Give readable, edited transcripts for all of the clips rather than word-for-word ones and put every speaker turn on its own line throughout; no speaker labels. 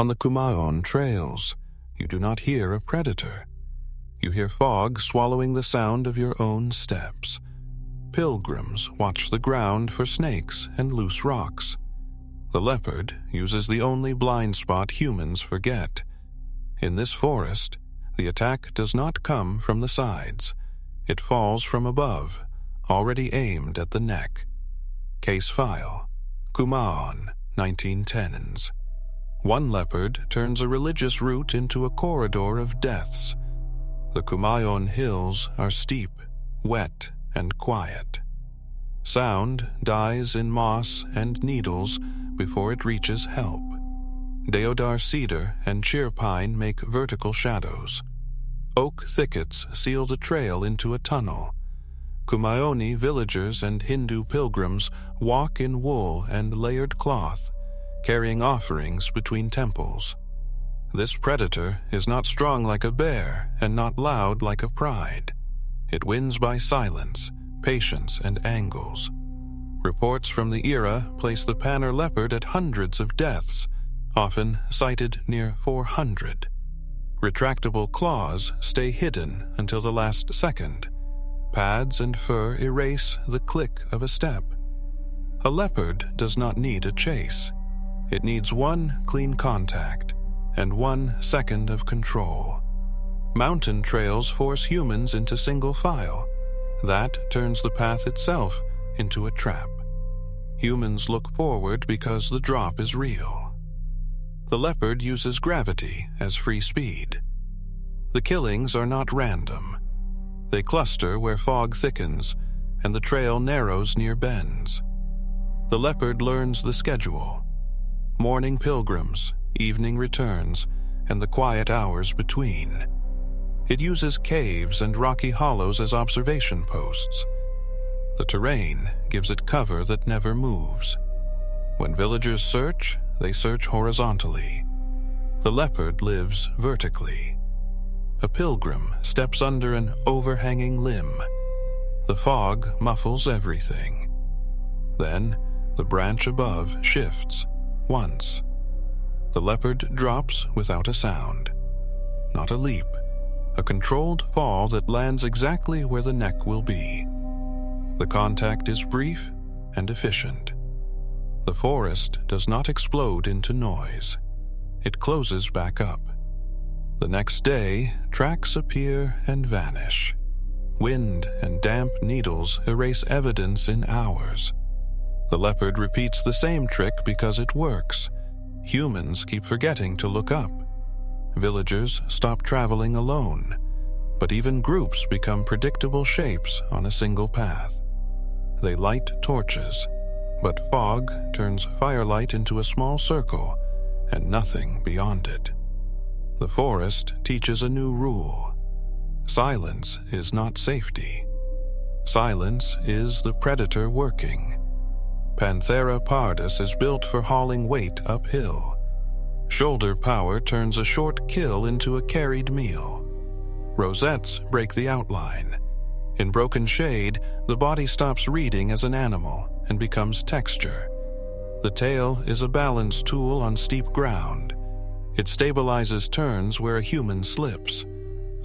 On the Kumaon trails, you do not hear a predator. You hear fog swallowing the sound of your own steps. Pilgrims watch the ground for snakes and loose rocks. The leopard uses the only blind spot humans forget. In this forest, the attack does not come from the sides. It falls from above, already aimed at the neck. Case file: Kumaon, 1910s. One leopard turns a religious route into a corridor of deaths. The Kumaon hills are steep, wet, and quiet. Sound dies in moss and needles before it reaches help. Deodar cedar and cheer pine make vertical shadows. Oak thickets seal the trail into a tunnel. Kumaoni villagers and Hindu pilgrims walk in wool and layered cloth, carrying offerings between temples. This predator is not strong like a bear and not loud like a pride. It wins by silence, patience, and angles. Reports from the era place the Panar Leopard at hundreds of deaths, often cited near 400. Retractable claws stay hidden until the last second. Pads and fur erase the click of a step. A leopard does not need a chase. It needs one clean contact and 1 second of control. Mountain trails force humans into single file. That turns the path itself into a trap. Humans look forward because the drop is real. The leopard uses gravity as free speed. The killings are not random. They cluster where fog thickens and the trail narrows near bends. The leopard learns the schedule: morning pilgrims, evening returns, and the quiet hours between. It uses caves and rocky hollows as observation posts. The terrain gives it cover that never moves. When villagers search, they search horizontally. The leopard lives vertically. A pilgrim steps under an overhanging limb. The fog muffles everything. Then, the branch above shifts, once. The leopard drops without a sound. Not a leap. A controlled fall that lands exactly where the neck will be. The contact is brief and efficient. The forest does not explode into noise. It closes back up. The next day, tracks appear and vanish. Wind and damp needles erase evidence in hours. The leopard repeats the same trick because it works. Humans keep forgetting to look up. Villagers stop traveling alone, but even groups become predictable shapes on a single path. They light torches, but fog turns firelight into a small circle and nothing beyond it. The forest teaches a new rule. Silence is not safety. Silence is the predator working. Panthera pardus is built for hauling weight uphill. Shoulder power turns a short kill into a carried meal. Rosettes break the outline. In broken shade, the body stops reading as an animal and becomes texture. The tail is a balance tool on steep ground. It stabilizes turns where a human slips.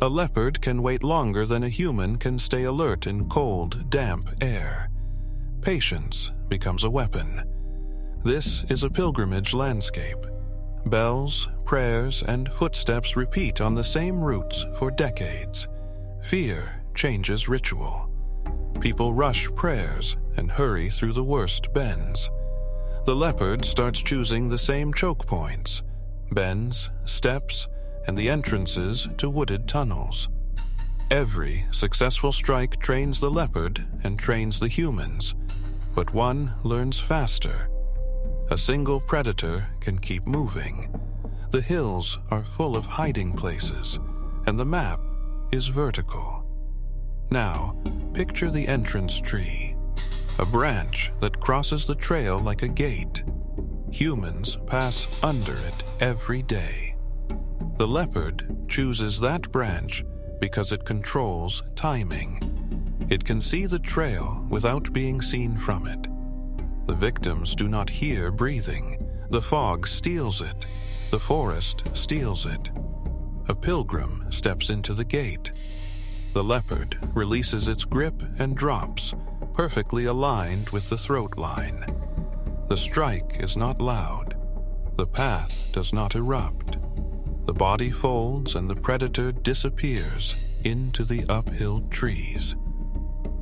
A leopard can wait longer than a human can stay alert in cold, damp air. Patience becomes a weapon. This is a pilgrimage landscape. Bells, prayers, and footsteps repeat on the same routes for decades. Fear changes ritual. People rush prayers and hurry through the worst bends. The leopard starts choosing the same choke points, bends, steps, and the entrances to wooded tunnels. Every successful strike trains the leopard and trains the humans, but one learns faster. A single predator can keep moving. The hills are full of hiding places, and the map is vertical. Now, picture the entrance tree, a branch that crosses the trail like a gate. Humans pass under it every day. The leopard chooses that branch because it controls timing. It can see the trail without being seen from it. The victims do not hear breathing. The fog steals it. The forest steals it. A pilgrim steps into the gate. The leopard releases its grip and drops, perfectly aligned with the throat line. The strike is not loud. The path does not erupt. The body folds and the predator disappears into the uphill trees.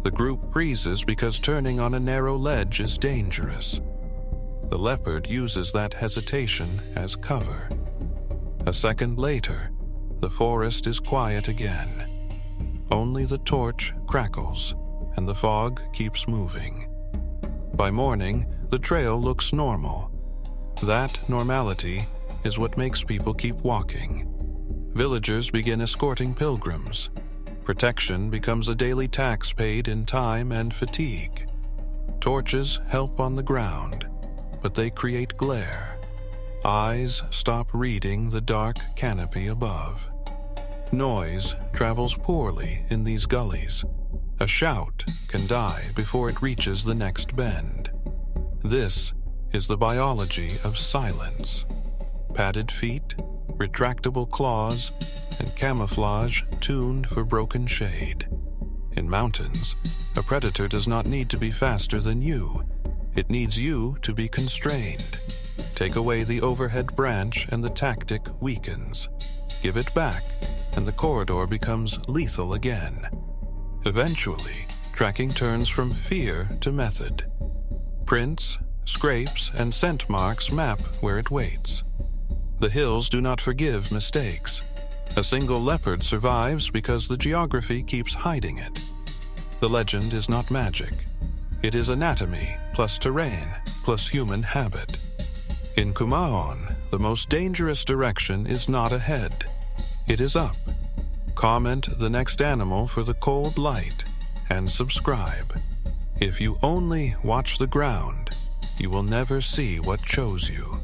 The group freezes because turning on a narrow ledge is dangerous. The leopard uses that hesitation as cover. A second later, the forest is quiet again. Only the torch crackles, and the fog keeps moving. By morning, the trail looks normal. That normality is what makes people keep walking. Villagers begin escorting pilgrims. Protection becomes a daily tax paid in time and fatigue. Torches help on the ground, but they create glare. Eyes stop reading the dark canopy above. Noise travels poorly in these gullies. A shout can die before it reaches the next bend. This is the biology of silence. Padded feet, retractable claws, and camouflage tuned for broken shade. In mountains, a predator does not need to be faster than you. It needs you to be constrained. Take away the overhead branch and the tactic weakens. Give it back, and the corridor becomes lethal again. Eventually, tracking turns from fear to method. Prints, scrapes, and scent marks map where it waits. The hills do not forgive mistakes. A single leopard survives because the geography keeps hiding it. The legend is not magic. It is anatomy plus terrain plus human habit. In Kumaon, the most dangerous direction is not ahead. It is up. Comment the next animal for the cold light and subscribe. If you only watch the ground, you will never see what chose you.